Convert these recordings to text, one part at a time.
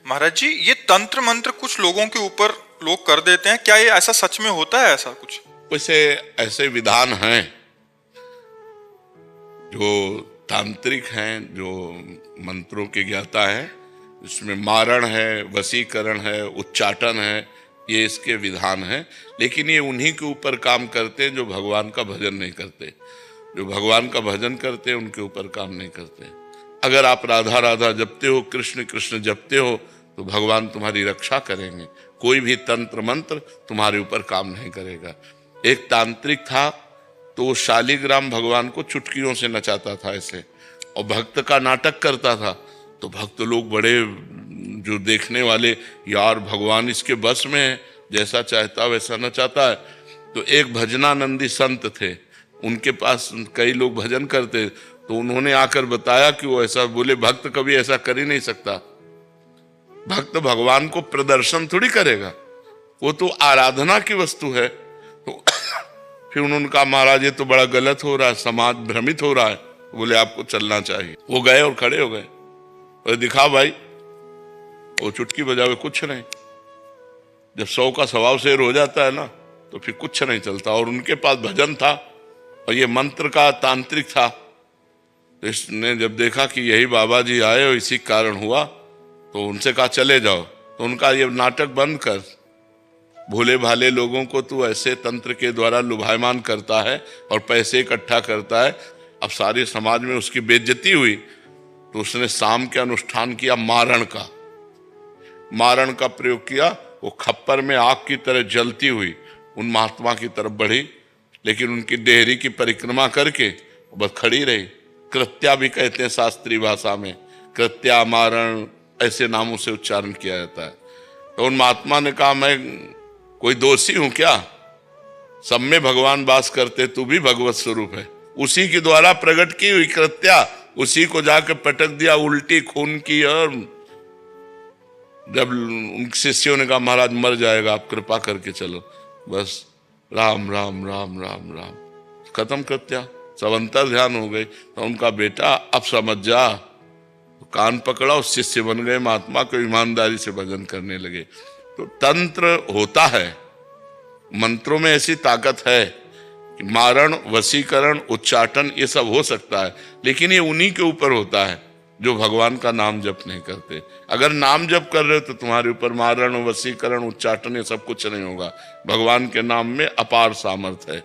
महाराज जी, ये तंत्र मंत्र कुछ लोगों के ऊपर लोग कर देते हैं, क्या ये ऐसा सच में होता है? ऐसा कुछ वैसे ऐसे विधान हैं जो तांत्रिक हैं, जो मंत्रों के ज्ञाता हैं, इसमें मारण है, वशीकरण है, उच्चाटन है, ये इसके विधान हैं। लेकिन ये उन्हीं के ऊपर काम करते हैं जो भगवान का भजन नहीं करते। जो भगवान का भजन करते हैं उनके ऊपर काम नहीं करते। अगर आप राधा राधा जपते हो, कृष्ण कृष्ण जपते हो, तो भगवान तुम्हारी रक्षा करेंगे। कोई भी तंत्र मंत्र तुम्हारे ऊपर काम नहीं करेगा। एक तांत्रिक था, तो वो शालिग्राम भगवान को चुटकियों से नचाता था ऐसे, और भक्त का नाटक करता था। तो भक्त लोग बड़े, जो देखने वाले, यार भगवान इसके बस में है, जैसा चाहता वैसा नचाता है। तो एक भजनानंदी संत थे, उनके पास कई लोग भजन करते, तो उन्होंने आकर बताया कि वो ऐसा बोले, भक्त कभी ऐसा कर ही नहीं सकता। भक्त भगवान को प्रदर्शन थोड़ी करेगा, वो तो आराधना की वस्तु है। तो फिर उन्होंने कहा, महाराज ये तो बड़ा गलत हो रहा है, समाज भ्रमित हो रहा है। बोले आपको चलना चाहिए। वो गए और खड़े हो गए और दिखा भाई, वो चुटकी बजावे कुछ नहीं। जब 100 का स्वभाव शेर हो जाता है ना, तो फिर कुछ नहीं चलता। और उनके पास भजन था और ये मंत्र का तांत्रिक था। तो इसने जब देखा कि यही बाबा जी आए और इसी कारण हुआ, तो उनसे कहा चले जाओ। तो उनका ये नाटक बंद कर, भोले भाले लोगों को तू ऐसे तंत्र के द्वारा लुभायमान करता है और पैसे इकट्ठा करता है। अब सारे समाज में उसकी बेइज्जती हुई, तो उसने शाम के अनुष्ठान किया मारण का प्रयोग किया। वो खप्पर में आग की तरह जलती हुई उन महात्मा की तरफ बढ़ी, लेकिन उनकी डेहरी की परिक्रमा करके बस खड़ी रही। कृत्या भी कहते हैं शास्त्रीय भाषा में, कृत्या, मारण, ऐसे नामों से उच्चारण किया जाता है। तो उन महात्मा ने कहा, मैं कोई दोषी हूं क्या? सब में भगवान वास करते, तू भी भगवत स्वरूप है। उसी के द्वारा प्रकट की हुई कृत्या, उसी को जाकर पटक दिया, उल्टी खून की। और जब उन शिष्यों ने कहा, महाराज मर जाएगा, आप कृपा करके चलो, बस राम राम राम राम राम, खत्म कृत्या। सब अंतर ध्यान हो गए। तो उनका बेटा, अब समझ जा। तो कान पकड़ा, उस शिष्य बन गए महात्मा को, ईमानदारी से भजन करने लगे। तो तंत्र होता है, मंत्रों में ऐसी ताकत है कि मारण, वशीकरण, उच्चाटन ये सब हो सकता है। लेकिन ये उन्हीं के ऊपर होता है जो भगवान का नाम जप नहीं करते। अगर नाम जप कर रहे हो तो तुम्हारे ऊपर मारण, वशीकरण, उच्चाटन ये सब कुछ नहीं होगा। भगवान के नाम में अपार सामर्थ्य है।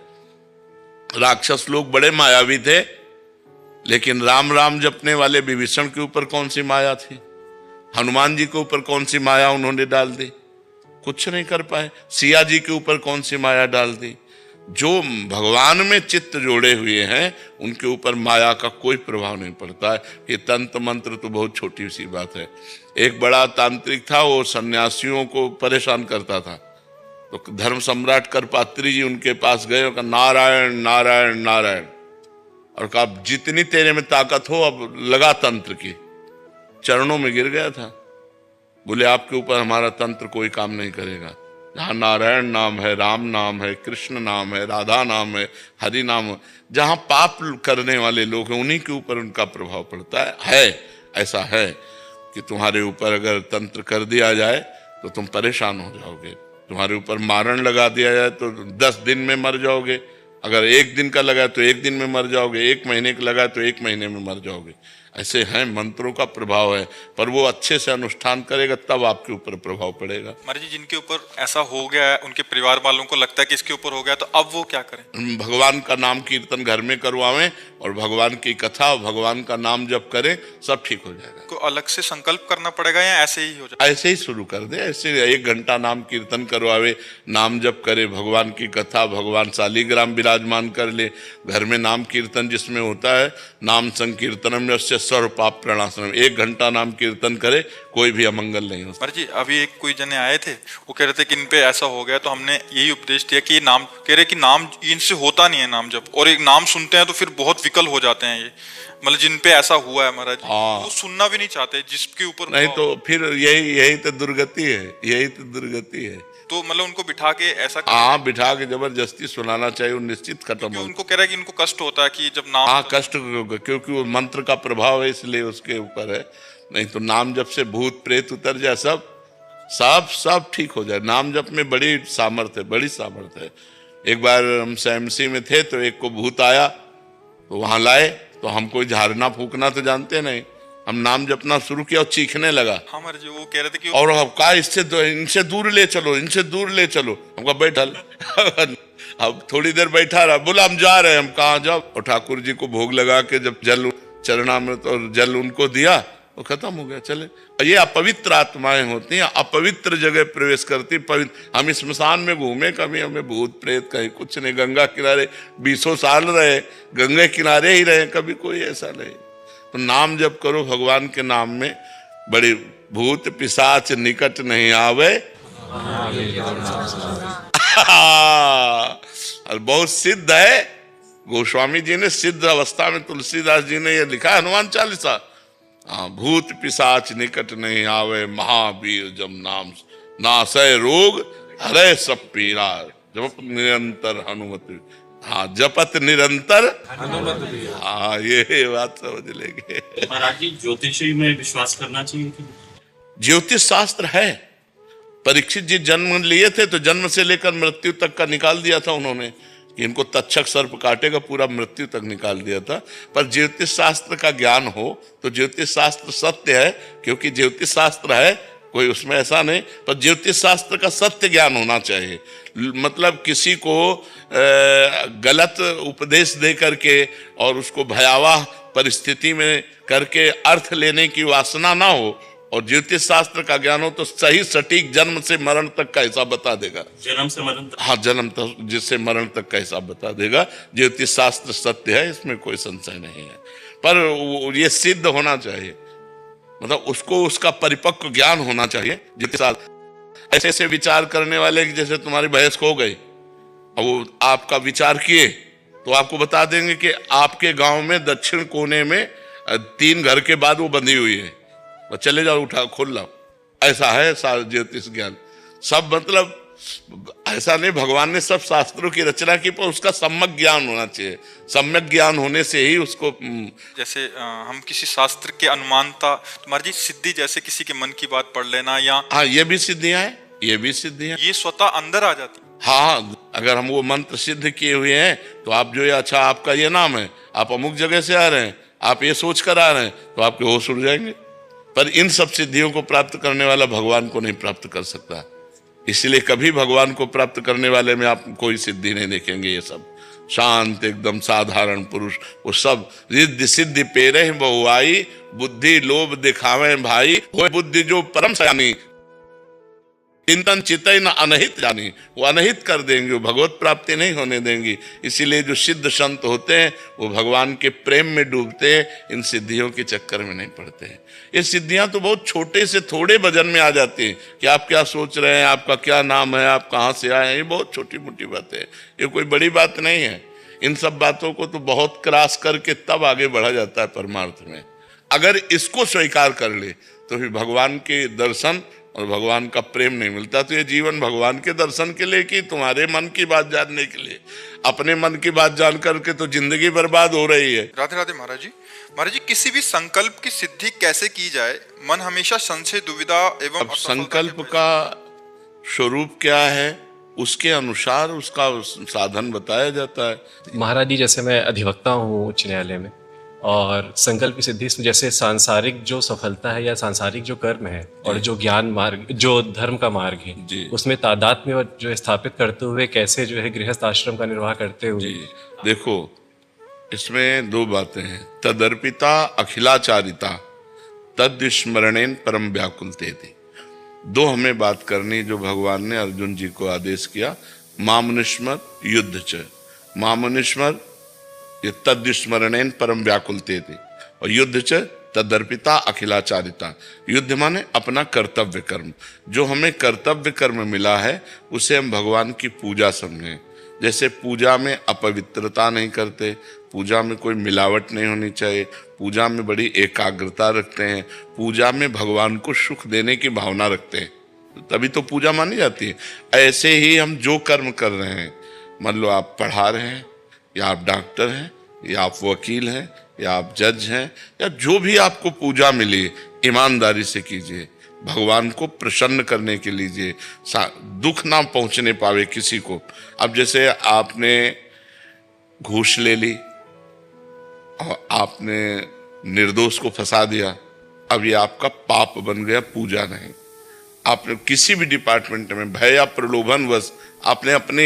राक्षस लोग बड़े मायावी थे, लेकिन राम राम जपने वाले विभीषण के ऊपर कौन सी माया थी? हनुमान जी के ऊपर कौन सी माया उन्होंने डाल दी? कुछ नहीं कर पाए। सिया जी के ऊपर कौन सी माया डाल दी? जो भगवान में चित्त जोड़े हुए हैं उनके ऊपर माया का कोई प्रभाव नहीं पड़ता है। ये तंत्र मंत्र तो बहुत छोटी सी बात है। एक बड़ा तांत्रिक था, वो सन्यासियों को परेशान करता था। तो धर्म सम्राट करपात्री जी उनके पास गए और कहा, नारायण नारायण नारायण, और कहा जितनी तेरे में ताकत हो अब लगा तंत्र की। चरणों में गिर गया था। बोले आपके ऊपर हमारा तंत्र कोई काम नहीं करेगा। जहाँ नारायण नाम है, राम नाम है, कृष्ण नाम है, राधा नाम है, हरि नाम है, जहाँ पाप करने वाले लोग हैं उन्हीं के ऊपर उनका प्रभाव पड़ता है। ऐसा है कि तुम्हारे ऊपर अगर तंत्र कर दिया जाए तो तुम परेशान हो जाओगे। तुम्हारे ऊपर मारण लगा दिया जाए तो 10 दिन में मर जाओगे। अगर 1 दिन का लगा तो 1 दिन में मर जाओगे, 1 महीने का लगा तो 1 महीने में मर जाओगे। ऐसे हैं, मंत्रों का प्रभाव है। पर वो अच्छे से अनुष्ठान करेगा तब आपके ऊपर प्रभाव पड़ेगा। महाराज जी, जिनके ऊपर ऐसा हो गया है, उनके परिवार वालों को लगता है कि इसके ऊपर हो गया, तो अब वो क्या करें? भगवान का नाम कीर्तन घर में करवावें और भगवान की कथा, भगवान का नाम जप करें, सब ठीक हो जाएगा। को अलग से संकल्प करना पड़ेगा या ऐसे ही हो जाएगा? ऐसे ही शुरू कर दे। ऐसे 1 घंटा नाम कीर्तन करवावे, नाम जप करे, भगवान की कथा, भगवान शालिग्राम विराजमान कर ले। घर में नाम कीर्तन जिसमें होता है, नाम संकीर्तनम यस्य सर्व पाप प्रणाशनम, 1 घंटा नाम कीर्तन करे, कोई भी अमंगल नहीं हो। जी, अभी एक कोई जने आए थे, वो कह रहे थे कि इन पे ऐसा हो गया, तो हमने यही उपदेश दिया कि नाम, कह रहे कि नाम इनसे होता नहीं है नाम जप, और एक नाम सुनते हैं तो फिर बहुत विकल हो जाते हैं। ये मतलब जिन पे ऐसा हुआ है महाराज, वो सुनना भी नहीं चाहते जिसके ऊपर नहीं, तो फिर यही तो दुर्गति है, यही तो दुर्गति है। तो मतलब उनको बिठा के ऐसा, बिठा के जबरदस्ती सुनाना चाहिए, निश्चित खत्म हो। उनको कह रहा है कि इनको कष्ट होता है कि जब नाम, कष्ट, क्योंकि वो मंत्र का प्रभाव है, इसलिए उसके ऊपर है। नहीं तो नाम जप से भूत प्रेत उतर जाए, सब सब सब ठीक हो जाए। नाम जप में बड़ी सामर्थ्य है, बड़ी सामर्थ्य है। एक बार हम एमसी में थे तो एक को भूत आया, तो वहां लाए, तो हम कोई झाड़ना फूकना तो जानते नहीं, हम नाम जपना शुरू किया और चीखने लगा। हाँ महाराज जी, वो कह रहे थे कि और अब कहा इनसे दूर ले चलो, इनसे दूर ले चलो। हमको बैठल अब थोड़ी देर बैठा रहा, बोला हम जा रहे हैं। हम कहाँ जाओ? और ठाकुर जी को भोग लगा के जब जल चरणामृत और जल उनको दिया, वो खत्म हो गया, चले। ये अपवित्र आत्माएं होती हैं, अपवित्र जगह प्रवेश करती। पवित्र हम स्मशान में घूमे, कभी हमें भूत प्रेत कहीं कुछ नहीं। गंगा किनारे 20 साल रहे, गंगा किनारे ही रहे, कभी कोई ऐसा नहीं। तो नाम जप करो भगवान के नाम में, बड़े भूत पिशाच निकट नहीं आवे। और बहुत सिद्ध है, गोस्वामी जी ने सिद्ध अवस्था में, तुलसीदास जी ने ये लिखा है हनुमान चालीसा। हाँ, भूत पिशाच निकट नहीं आवे, महावीर जब नाम नासय रोग हरे सब पीरा, जप निरंतर हनुमत। हाँ, जपत निरंतर हनुमत। हाँ, ये बात समझ लेंगे। महाराज जी, ज्योतिषी में विश्वास करना चाहिए कि? ज्योतिष शास्त्र है। परीक्षित जी जन्म लिए थे तो जन्म से लेकर मृत्यु तक का निकाल दिया था उन्होंने, कि इनको तक्षक सर्प काटेगा, पूरा मृत्यु तक निकाल दिया था। पर ज्योतिष शास्त्र का ज्ञान हो तो ज्योतिष शास्त्र सत्य है, क्योंकि ज्योतिष शास्त्र है, कोई उसमें ऐसा नहीं। पर ज्योतिष शास्त्र का सत्य ज्ञान होना चाहिए। मतलब किसी को गलत उपदेश दे करके और उसको भयावह परिस्थिति में करके अर्थ लेने की वासना ना हो, और ज्योतिष शास्त्र का ज्ञान हो तो सही सटीक जन्म से मरण तक का हिसाब बता देगा। जन्म से मरण तक? हाँ, जन्म तक जिससे मरण तक का हिसाब बता देगा। ज्योतिष शास्त्र सत्य है, इसमें कोई संशय नहीं है। पर ये सिद्ध होना चाहिए, मतलब उसको उसका परिपक्व ज्ञान होना चाहिए। ज्योतिष ऐसे ऐसे विचार करने वाले, जैसे तुम्हारी भैंस खो गई, और वो आपका विचार किए तो आपको बता देंगे कि आपके गांव में दक्षिण कोने में 3 घर के बाद वो बंधी हुई है, चले जाओ, उठा खोल लाओ। ऐसा है सारा ज्योतिष ज्ञान। सब मतलब ऐसा नहीं, भगवान ने सब शास्त्रों की रचना की, पर उसका सम्यक ज्ञान होना चाहिए। सम्यक ज्ञान होने से ही उसको जैसे हम किसी शास्त्र के अनुमानता, तुम्हारी जी सिद्धि, जैसे किसी के मन की बात पढ़ लेना, या हाँ, ये भी सिद्धियां हैं, ये भी सिद्धियां, ये स्वतः अंदर आ जाती। हाँ, अगर हम वो मंत्र सिद्ध किए हुए हैं तो आप जो ये, अच्छा आपका ये नाम है, आप अमुक जगह से आ रहे हैं, आप ये सोच कर आ रहे हैं, तो आपके होश उड़ जाएंगे। पर इन सब सिद्धियों को प्राप्त करने वाला भगवान को नहीं प्राप्त कर सकता। इसलिए कभी भगवान को प्राप्त करने वाले में आप कोई सिद्धि नहीं देखेंगे। ये सब शांत एकदम साधारण पुरुष, वो सब रिद्धि सिद्धि पेरे बहुआई, बुद्धि लोभ दिखावे भाई, वो बुद्धि जो परम सयानी, चिंतन चितई न अनहित जानी, वो अनहित कर देंगे, वो भगवत प्राप्ति नहीं होने देंगी। इसीलिए जो सिद्ध संत होते हैं वो भगवान के प्रेम में डूबते हैं, इन सिद्धियों के चक्कर में नहीं पड़ते हैं। ये सिद्धियां तो बहुत छोटे से थोड़े वजन में आ जाती हैं कि आप क्या सोच रहे हैं, आपका क्या नाम है, आप कहाँ से आए हैं, ये बहुत छोटी मोटी बातें हैं, ये कोई बड़ी बात नहीं है। इन सब बातों को तो बहुत क्रॉस करके तब आगे बढ़ा जाता है परमार्थ में। अगर इसको स्वीकार कर ले तो फिर भगवान के दर्शन और भगवान का प्रेम नहीं मिलता। तो ये जीवन भगवान के दर्शन के लिए कि तुम्हारे मन की बात जानने के लिए? अपने मन की बात जान करके तो जिंदगी बर्बाद हो रही है। राधे राधे महाराज जी। महाराज जी, किसी भी संकल्प की सिद्धि कैसे की जाए? मन हमेशा संशय, दुविधा एवं अब संकल्प का स्वरूप क्या है, उसके अनुसार उसका साधन बताया जाता है। महाराज जी, जैसे मैं अधिवक्ता हूँ उच्च न्यायालय में, और संकल्प की सिद्धि इसमें जैसे सांसारिक जो सफलता है या सांसारिक जो कर्म है और जो ज्ञान मार्ग, जो धर्म का मार्ग है, उसमें तादात्म्य जो स्थापित करते हुए कैसे जो है गृहस्थ आश्रम का निर्वाह करते हुए। देखो, इसमें 2 बातें हैं, तदर्पिता अखिलाचारिता तद स्मरणेन परम व्याकुलते थी। 2 हमें बात करनी जो भगवान ने अर्जुन जी को आदेश किया, मामनुष्मर युद्ध च। मामनुष्मर ये तद स्मरणेन परम व्याकुलते थे, और युद्ध च तदर्पिता अखिलाचारिता। युद्ध माने अपना कर्तव्य कर्म, जो हमें कर्तव्य कर्म मिला है उसे हम भगवान की पूजा समझें। जैसे पूजा में अपवित्रता नहीं करते, पूजा में कोई मिलावट नहीं होनी चाहिए, पूजा में बड़ी एकाग्रता रखते हैं, पूजा में भगवान को सुख देने की भावना रखते हैं, तभी तो पूजा मानी जाती है। ऐसे ही हम जो कर्म कर रहे हैं, मान लो आप पढ़ा रहे हैं, या आप डॉक्टर हैं, या आप वकील हैं, या आप जज हैं, या जो भी आपको पूजा मिली ईमानदारी से कीजिए, भगवान को प्रसन्न करने के लीजिए, दुख ना पहुंचने पावे किसी को। अब जैसे आपने घूस ले ली और आपने निर्दोष को फंसा दिया, अब ये आपका पाप बन गया, पूजा नहीं। आपने किसी भी डिपार्टमेंट में भय या प्रलोभनवश आपने अपने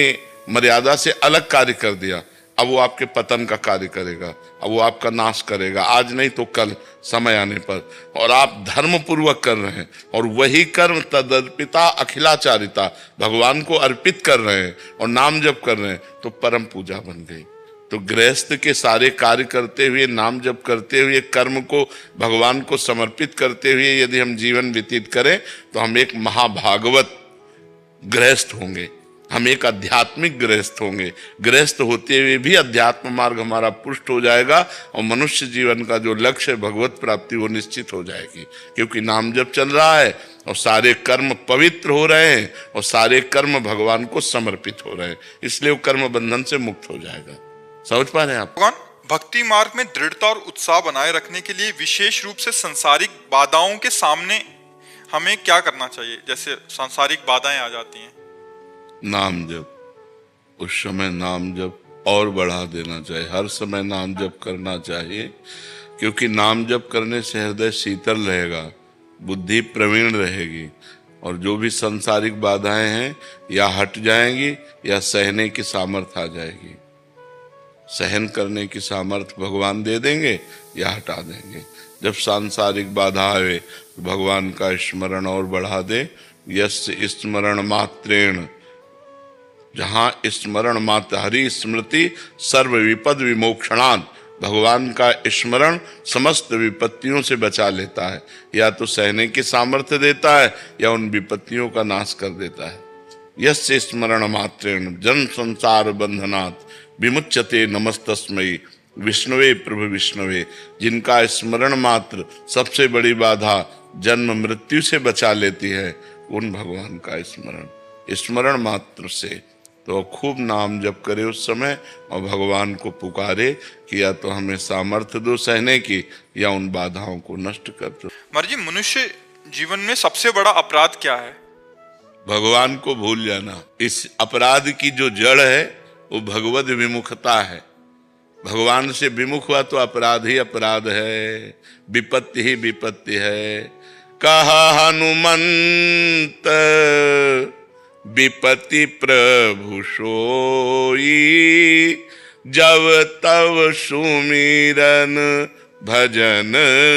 मर्यादा से अलग कार्य कर दिया, अब वो आपके पतन का कार्य करेगा, अब वो आपका नाश करेगा, आज नहीं तो कल समय आने पर। और आप धर्म पूर्वक कर रहे हैं और वही कर्म तदर्पिता अखिलाचारिता, भगवान को अर्पित कर रहे हैं और नाम जप कर रहे हैं, तो परम पूजा बन गई। तो गृहस्थ के सारे कार्य करते हुए, नाम जप करते हुए, कर्म को भगवान को समर्पित करते हुए यदि हम जीवन व्यतीत करें तो हम एक महाभागवत गृहस्थ होंगे, हम एक आध्यात्मिक गृहस्थ होंगे। गृहस्थ होते हुए भी अध्यात्म मार्ग हमारा पुष्ट हो जाएगा और मनुष्य जीवन का जो लक्ष्य है भगवत प्राप्ति, वो निश्चित हो जाएगी, क्योंकि नाम जप चल रहा है और सारे कर्म पवित्र हो रहे हैं और सारे कर्म भगवान को समर्पित हो रहे हैं, इसलिए वो कर्म बंधन से मुक्त हो जाएगा। समझ पा रहे हैं आप? भगवान, भक्ति मार्ग में दृढ़ता और उत्साह बनाए रखने के लिए विशेष रूप से सांसारिक बाधाओं के सामने हमें क्या करना चाहिए? जैसे सांसारिक बाधाएं आ जाती हैं, नाम जप, उस समय नाम जप और बढ़ा देना चाहिए, हर समय नाम जप करना चाहिए, क्योंकि नाम जप करने से हृदय शीतल रहेगा, बुद्धि प्रवीण रहेगी और जो भी सांसारिक बाधाएं हैं या हट जाएंगी या सहने की सामर्थ्य आ जाएगी। सहन करने की सामर्थ्य भगवान दे देंगे या हटा देंगे। जब सांसारिक बाधा आए तो भगवान का स्मरण और बढ़ा दे। यस्य स्मरण मात्रेण, जहाँ स्मरण मात्र, हरि स्मृति सर्व विपद विमोक्षणात्, भगवान का स्मरण समस्त विपत्तियों से बचा लेता है, या तो सहने की सामर्थ्य देता है या उन विपत्तियों का नाश कर देता है। यस्य स्मरण मात्रेण जन संसार बंधनात् विमुच्यते नमस्तस्मै विष्णुवे प्रभु विष्णुवे, जिनका स्मरण मात्र सबसे बड़ी बाधा जन्म मृत्यु से बचा लेती है, उन भगवान का स्मरण मात्र से। तो खूब नाम जप करे उस समय और भगवान को पुकारे कि या तो हमें सामर्थ्य दो सहने की या उन बाधाओं को नष्ट कर दो। महाराज जी, मनुष्य जीवन में सबसे बड़ा अपराध क्या है? भगवान को भूल जाना। इस अपराध की जो जड़ है वो भगवद विमुखता है। भगवान से विमुख हुआ तो अपराध ही अपराध है, विपत्ति ही विपत्ति है। कहा हनुमंत विपत्ति प्रभु सोई, जब तब सुमिरन भजन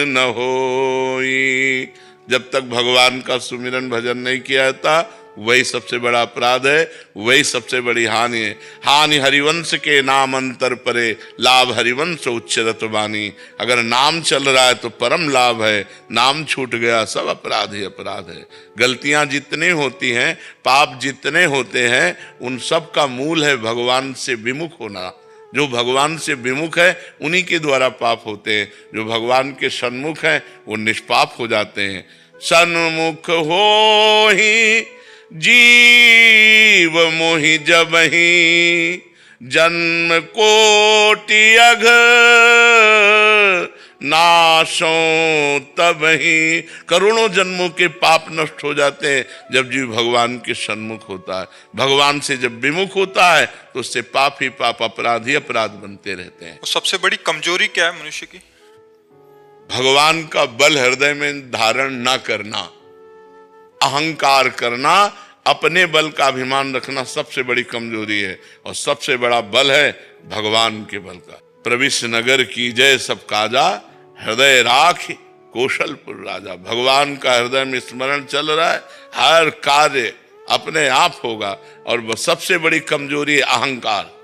न होई। जब तक भगवान का सुमिरन भजन नहीं किया जाता, वही सबसे बड़ा अपराध है, वही सबसे बड़ी हानि है। हानि हरिवंश के नाम अंतर परे, लाभ हरिवंश उच्चरत बानी। अगर नाम चल रहा है तो परम लाभ है, नाम छूट गया सब अपराध ही अपराध है। गलतियां जितनी होती हैं, पाप जितने होते हैं, उन सब का मूल है भगवान से विमुख होना। जो भगवान से विमुख है उन्हीं के द्वारा पाप होते हैं, जो भगवान के सन्मुख हैं वो निष्पाप हो जाते हैं। सन्मुख हो ही जीव मोहि जबहि, जन्म कोटि अघ नाशों तबहि। करोड़ों जन्मों के पाप नष्ट हो जाते हैं जब जीव भगवान के सन्मुख होता है। भगवान से जब विमुख होता है तो उससे पाप ही पाप, अपराध ही अपराध बनते रहते हैं। सबसे बड़ी कमजोरी क्या है मनुष्य की? भगवान का बल हृदय में धारण न करना, अहंकार करना, अपने बल का अभिमान रखना सबसे बड़ी कमजोरी है। और सबसे बड़ा बल है भगवान के बल का। प्रविश नगर की जय सब काजा, हृदय राख कौशलपुर राजा। भगवान का हृदय में स्मरण चल रहा है, हर कार्य अपने आप होगा। और वह सबसे बड़ी कमजोरी है अहंकार।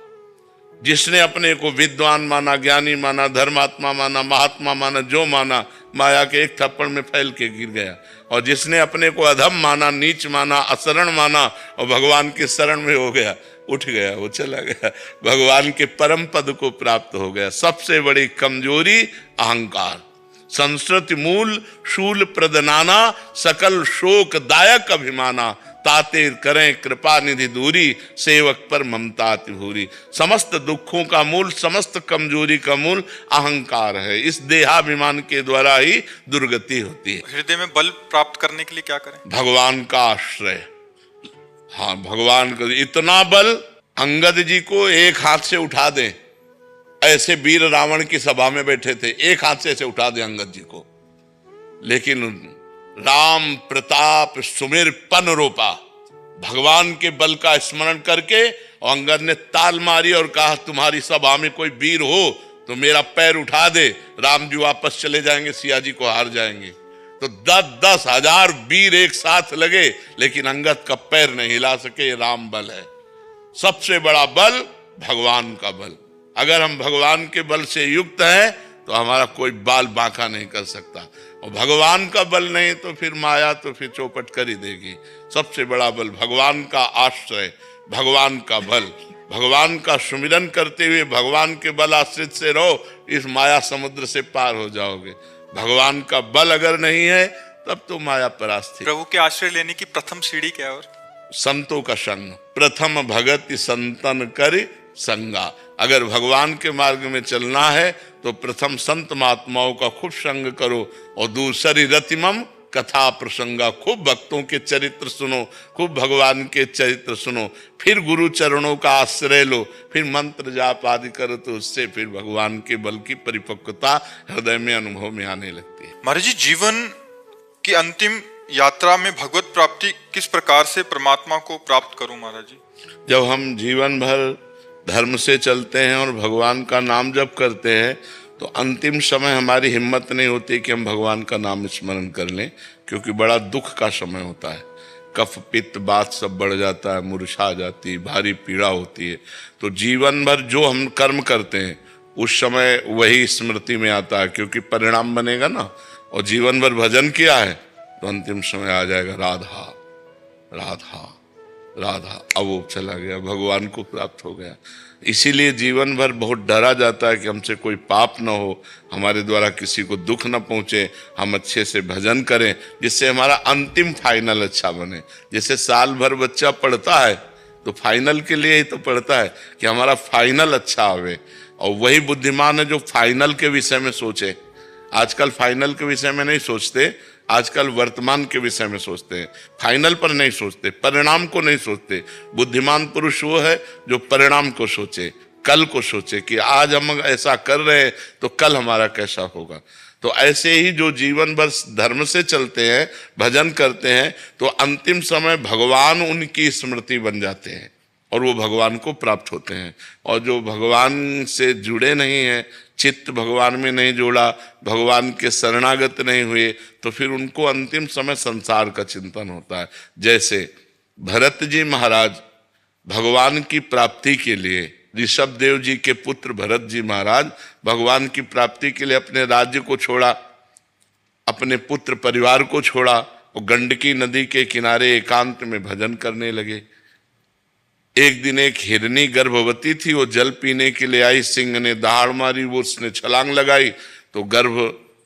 जिसने अपने को विद्वान माना, ज्ञानी माना, धर्मात्मा माना, महात्मा माना, जो माना, माया के एक थप्पड़ में फैल के गिर गया। और जिसने अपने को अधम माना, नीच माना, असरण माना और भगवान के शरण में हो गया, उठ गया, वो चला गया, भगवान के परम पद को प्राप्त हो गया। सबसे बड़ी कमजोरी अहंकार। संस्कृति मूल शूल प्रदनाना, सकल शोक दायक अभिमाना, ताते करें कृपा निधि दूरी, सेवक पर ममता अति भूरी। समस्त दुखों का मूल, समस्त कमजोरी का मूल अहंकार है। इस देहाभिमान के द्वारा ही दुर्गति होती है। हृदय में बल प्राप्त करने के लिए क्या करें? भगवान का आश्रय। हाँ, भगवान का इतना बल अंगद जी को एक हाथ से उठा दें, ऐसे वीर रावण की सभा में बैठे थे, एक हाथ से ऐसे उठा दे अंगद जी को, लेकिन राम प्रताप सुमिर पन रोपा, भगवान के बल का स्मरण करके अंगद ने ताल मारी और कहा तुम्हारी सभा में कोई वीर हो तो मेरा पैर उठा दे, राम जी वापस चले जाएंगे, सिया जी को हार जाएंगे। तो 10-10 हजार वीर एक साथ लगे, लेकिन अंगद का पैर नहीं हिला सके। राम बल है, सबसे बड़ा बल भगवान का बल। अगर हम भगवान के बल से युक्त हैं तो हमारा कोई बाल बांका नहीं कर सकता, और भगवान का बल नहीं तो फिर माया तो फिर चौपट कर ही देगी। सबसे बड़ा बल भगवान का आश्रय, भगवान का बल, भगवान का सुमिरन करते हुए भगवान के बल आश्रित से रहो, इस माया समुद्र से पार हो जाओगे। भगवान का बल अगर नहीं है तब तो माया परास्ती। प्रभु के आश्रय लेने की प्रथम सीढ़ी क्या है? और संतों का संग, प्रथम भगति संतन कर संगा। अगर भगवान के मार्ग में चलना है तो प्रथम संत महात्माओं का खूब संग करो, और दूसरी रतिमम कथा प्रसंगा, खूब भक्तों के चरित्र सुनो, खूब भगवान के चरित्र सुनो, फिर गुरु चरणों का आश्रय लो, फिर मंत्र जाप आदि करो, तो उससे फिर भगवान के बल की परिपक्वता हृदय में अनुभव में आने लगती है। महाराज जी, जीवन की अंतिम यात्रा में भगवत प्राप्ति किस प्रकार से परमात्मा को प्राप्त करूं महाराज जी? जब हम जीवन भर धर्म से चलते हैं और भगवान का नाम जप करते हैं तो अंतिम समय हमारी हिम्मत नहीं होती कि हम भगवान का नाम स्मरण कर लें, क्योंकि बड़ा दुख का समय होता है। कफ पित्त बात सब बढ़ जाता है, मूर्छा जाती है, भारी पीड़ा होती है। तो जीवन भर जो हम कर्म करते हैं उस समय वही स्मृति में आता है, क्योंकि परिणाम बनेगा ना। और जीवन भर भजन किया है तो अंतिम समय आ जाएगा राधा राधा राधा, अब वो चला गया, भगवान को प्राप्त हो गया। इसीलिए जीवन भर बहुत डरा जाता है कि हमसे कोई पाप न हो, हमारे द्वारा किसी को दुख न पहुंचे, हम अच्छे से भजन करें जिससे हमारा अंतिम फाइनल अच्छा बने। जैसे साल भर बच्चा पढ़ता है तो फाइनल के लिए ही तो पढ़ता है कि हमारा फाइनल अच्छा आवे, और वही बुद्धिमान है जो फाइनल के विषय में सोचे। आजकल फाइनल के विषय में नहीं सोचते, आजकल वर्तमान के विषय में सोचते हैं, फाइनल पर नहीं सोचते, परिणाम को नहीं सोचते। बुद्धिमान पुरुष वो है जो परिणाम को सोचे, कल को सोचे कि आज हम ऐसा कर रहे हैं तो कल हमारा कैसा होगा। तो ऐसे ही जो जीवन भर धर्म से चलते हैं, भजन करते हैं, तो अंतिम समय भगवान उनकी स्मृति बन जाते हैं और वो भगवान को प्राप्त होते हैं। और जो भगवान से जुड़े नहीं हैं, चित्त भगवान में नहीं जोड़ा, भगवान के शरणागत नहीं हुए, तो फिर उनको अंतिम समय संसार का चिंतन होता है। जैसे भरत जी महाराज भगवान की प्राप्ति के लिए, ऋषभ देव जी के पुत्र भरत जी महाराज भगवान की प्राप्ति के लिए अपने राज्य को छोड़ा, अपने पुत्र परिवार को छोड़ा, और गंडकी नदी के किनारे एकांत में भजन करने लगे। एक दिन एक हिरनी गर्भवती थी, वो जल पीने के लिए आई, सिंह ने दहाड़ मारी, वो उसने छलांग लगाई तो गर्भ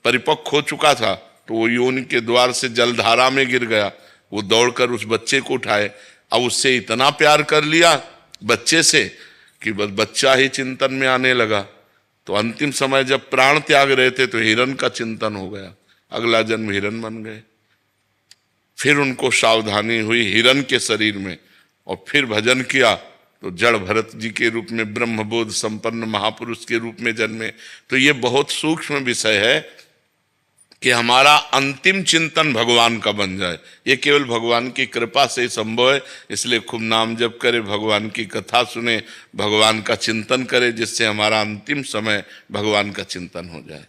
परिपक्व हो चुका था, तो वो योनि के द्वार से जलधारा में गिर गया। वो दौड़कर उस बच्चे को उठाए, अब उससे इतना प्यार कर लिया बच्चे से कि बस बच्चा ही चिंतन में आने लगा। तो अंतिम समय जब प्राण त्याग रहे थे तो हिरण का चिंतन हो गया, अगला जन्म हिरण बन गए। फिर उनको सावधानी हुई हिरण के शरीर में, और फिर भजन किया तो जड़ भरत जी के रूप में ब्रह्मबोध संपन्न महापुरुष के रूप में जन्मे। तो ये बहुत सूक्ष्म विषय है कि हमारा अंतिम चिंतन भगवान का बन जाए। ये केवल भगवान की कृपा से ही संभव है। इसलिए खूब नाम जप करे, भगवान की कथा सुने, भगवान का चिंतन करे, जिससे हमारा अंतिम समय भगवान का चिंतन हो जाए।